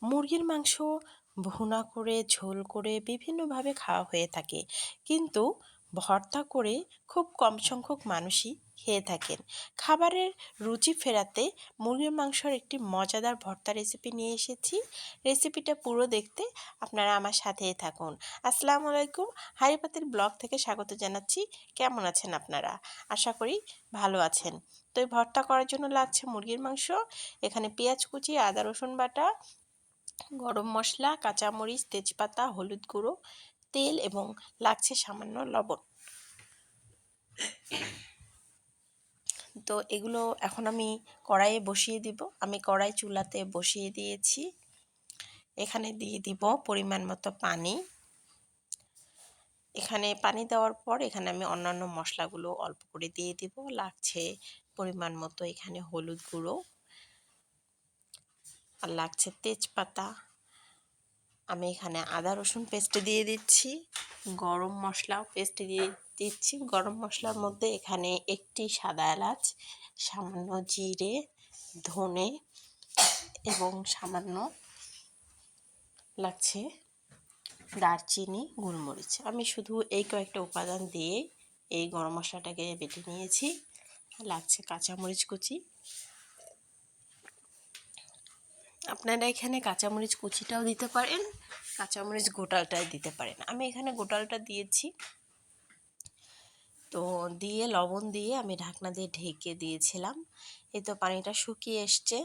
মুরগির মাংস ভুনা করে, ঝোল করে বিভিন্নভাবে খাওয়া হয়ে থাকে। কিন্তু ভর্তা করে খুব কম সংখ্যক মানুষই খেয়ে থাকেন। খাবারের রুচি ফেরাতে মুরগির মাংসর একটি মজাদার ভর্তা রেসিপি নিয়ে এসেছি। রেসিপিটা পুরো দেখতে আপনারা আমার সাথেই থাকুন। আসসালামু আলাইকুম, হাঁড়িপাতির ব্লগ থেকে স্বাগত জানাচ্ছি। কেমন আছেন আপনারা? আশা করি ভালো আছেন। তো এই ভর্তা করার জন্য লাগছে মুরগির মাংস, এখানে পেঁয়াজ কুচি, আদা রসুন বাটা, গরম মশলা, কাঁচামরিচ, তেজপাতা, হলুদ গুঁড়ো, তেল এবং লাগছে সামান্য লবণ। তো এগুলো এখন আমি কড়াইয়ে বসিয়ে দিব। আমি কড়াই চুলাতে বসিয়ে দিয়েছি। এখানে দিয়ে দিব পরিমাণ মতো পানি। এখানে পানি দেওয়ার পর এখানে আমি অন্যান্য মশলাগুলো অল্প করে দিয়ে দিব। লাগছে পরিমাণ মতো এখানে হলুদ গুঁড়ো, আর লাগছে তেজপাতা। আমি এখানে আদা রসুন পেস্ট দিয়ে দিচ্ছি, গরম মশলাও পেস্ট দিয়ে দিচ্ছি। গরম মশলার মধ্যে এখানে একটি সাদা এলাচ, সামান্য জিরে, ধনে এবং সামান্য লাগছে দারচিনি, গোলমরিচ। আমি শুধু এই কয়েকটা উপাদান দিয়ে এই গরম মশলাটাকে বেটে নিয়েছি। লাগছে কাঁচামরিচ কুচি। আপনারা এখানে কাঁচামরিচ কুচিটাও দিতে পারেন, কাঁচামরিচ গোটালটাই দিতে পারেন। আমি এখানে গোটালটা দিয়েছি। তো দিয়ে লবণ দিয়ে আমি ঢাকনা দিয়ে ঢেকে দিয়েছিলাম। এই তো পানিটা শুকিয়ে এসছে।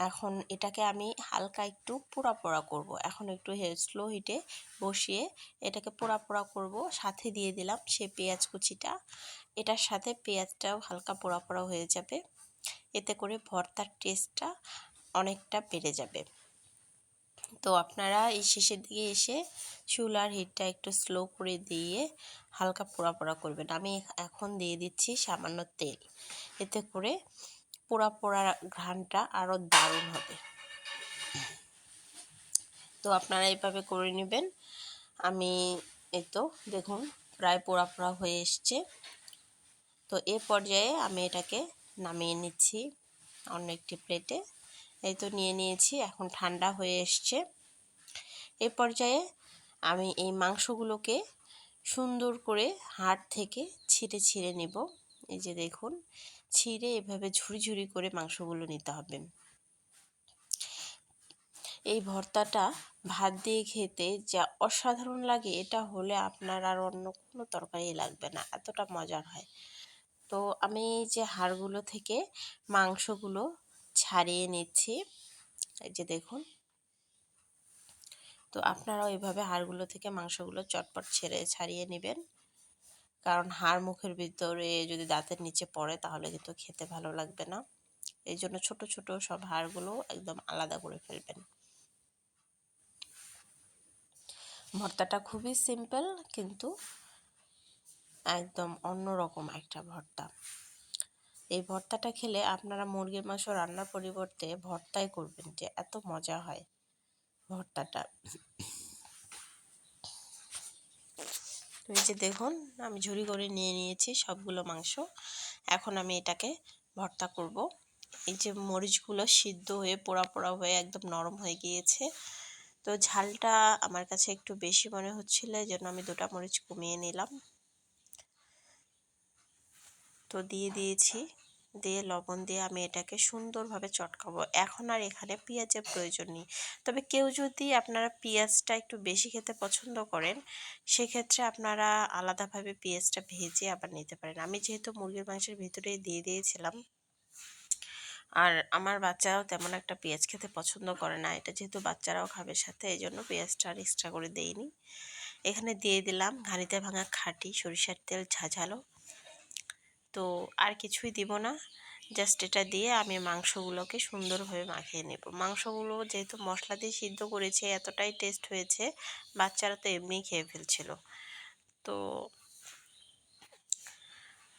এখন এটাকে আমি হালকা একটু পোড়া পোড়া করব। এখন একটু স্লো হিটে বসিয়ে এটাকে পোড়া পোড়া করব। সাথে দিয়ে দিলাম সে পেঁয়াজ কুচিটা। এটার সাথে পেঁয়াজটাও হালকা পোড়া পোড়া হয়ে যাবে। এতে করে ভর্তার টেস্টটা অনেকটা বেড়ে যাবে। তো আপনারা এই শেষের দিকে এসে চুলার হিটটা একটু স্লো করে দিয়ে হালকা পোড়া পোড়া করবেন। আমি এখন দিয়ে দিচ্ছি সামান্য তেল। এতে করে পোড়া পোড়া ঘ্রাণটা আরও দারুণ হবে। তো আপনারা এইভাবে করে নেবেন। আমি এই তো দেখুন প্রায় পোড়া পোড়া হয়ে এসছে। তো এ পর্যায়ে আমি এটাকে নামিয়ে নিচ্ছি অন্য একটি প্লেটে। এই তো নিয়ে নিয়েছি, এখন ঠান্ডা হয়ে এসছে। এ পর্যায়ে আমি এই মাংসগুলোকে সুন্দর করে হাড় থেকে ছিঁড়ে ছিঁড়ে নেব। এই যে দেখুন, ছিঁড়ে এভাবে ঝুরি ঝুরি করে মাংসগুলো নিতে হবে। এই ভর্তাটা ভাত দিয়ে খেতে যা অসাধারণ লাগে, এটা হলে আপনার আর অন্য কোনো তরকারি লাগবে না, এতটা মজার হয়। তো আমি এই যে হাড়গুলো থেকে মাংসগুলো ছাড়িয়ে নিচ্ছি। এই যে দেখুন। তো আপনারাও এইভাবে হাড়গুলো থেকে মাংসগুলো চটপট ছাড়িয়ে নেবেন, কারণ হাড় মুখের ভিতরে যদি দাঁতের নিচে পড়ে তাহলে কিন্তু খেতে ভালো লাগবে না। এই জন্য ছোট ছোট সব হাড়গুলো একদম আলাদা করে ফেলবেন। ভর্তাটা খুবই সিম্পল, কিন্তু একদম অন্যরকম একটা ভর্তা। এই ভর্তাটা খেলে আপনারা মুরগির মাংস রান্নার পরিবর্তে ভর্তাই করবেন, যে এত মজা হয় ভর্তাটা। তো এই যে দেখুন, আমি ঝুরি করে নিয়ে নিয়েছি সবগুলো মাংস। এখন আমি এটাকে ভর্তা করব। এই যে মরিচগুলো সিদ্ধ হয়ে পোড়া পোড়া হয়ে একদম নরম হয়ে গিয়েছে। তো ঝালটা আমার কাছে একটু বেশি মনে হচ্ছিল, এই জন্য আমি 2টা মরিচ কমিয়ে নিলাম। তো দিয়ে দিয়েছি, দিয়ে লবণ দিয়ে আমি এটাকে সুন্দরভাবে চটকাবো। এখন আর এখানে পেঁয়াজের প্রয়োজন নেই। তবে কেউ যদি আপনারা পেঁয়াজটা একটু বেশি খেতে পছন্দ করেন, সেক্ষেত্রে আপনারা আলাদাভাবে পেঁয়াজটা ভেজে আবার নিতে পারেন। আমি যেহেতু মুরগির মাংসের ভিতরেই দিয়ে দিয়েছিলাম, আর আমার বাচ্চারাও তেমন একটা পেঁয়াজ খেতে পছন্দ করে না, এটা যেহেতু বাচ্চারাও খাবে সাথে, এই জন্য পেঁয়াজটা আর এক্সট্রা করে দেইনি। এখানে দিয়ে দিলাম ঘানিতে ভাঙা খাঁটি সরিষার তেল, ঝাঝালো। তো আর কিছুই দিব না, জাস্ট এটা দিয়ে আমি মাংসগুলোকে সুন্দরভাবে মাখিয়ে নেব। মাংসগুলো যেহেতু মশলা দিয়ে সিদ্ধ করেছে, এতটাই টেস্ট হয়েছে, বাচ্চারা তো এমনিই খেয়ে ফেলছিল। তো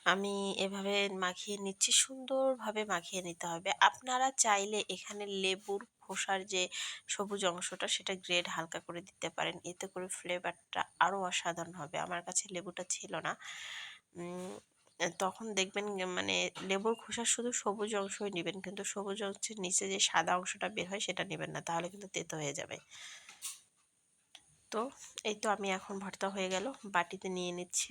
আমি এভাবে মাখিয়ে নিচ্ছি, সুন্দরভাবে মাখিয়ে নিতে হবে। আপনারা চাইলে এখানে লেবুর খোসার যে সবুজ অংশটা, সেটা গ্রেড হালকা করে দিতে পারেন, এতে করে ফ্লেভারটা আরও অসাধারণ হবে। আমার কাছে লেবুটা ছিল না। তখন দেখবেন মানে লেবুর খোসার শুধু সবুজ অংশই নেবেন, কিন্তু সবুজ অংশের নিচে যে সাদা অংশটা বের হয় সেটা নেবেন না, তাহলে কিন্তু তেতো হয়ে যাবে। তো এই তো আমি এখন ভর্তা হয়ে গেল, বাটিতে নিয়ে নিচ্ছি।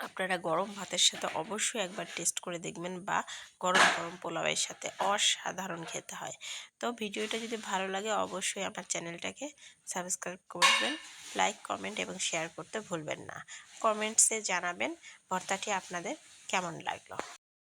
আপনারা গরম ভাতের সাথে অবশ্যই একবার টেস্ট করে দেখবেন, বা গরম গরম পোলাওয়ের সাথে অসাধারণ খেতে হয়। তো ভিডিওটা যদি ভালো লাগে অবশ্যই আমার চ্যানেলটাকে সাবস্ক্রাইব করবেন, লাইক কমেন্ট এবং শেয়ার করতে ভুলবেন না। কমেন্টসে জানাবেন ভর্তাটি আপনাদের কেমন লাগলো।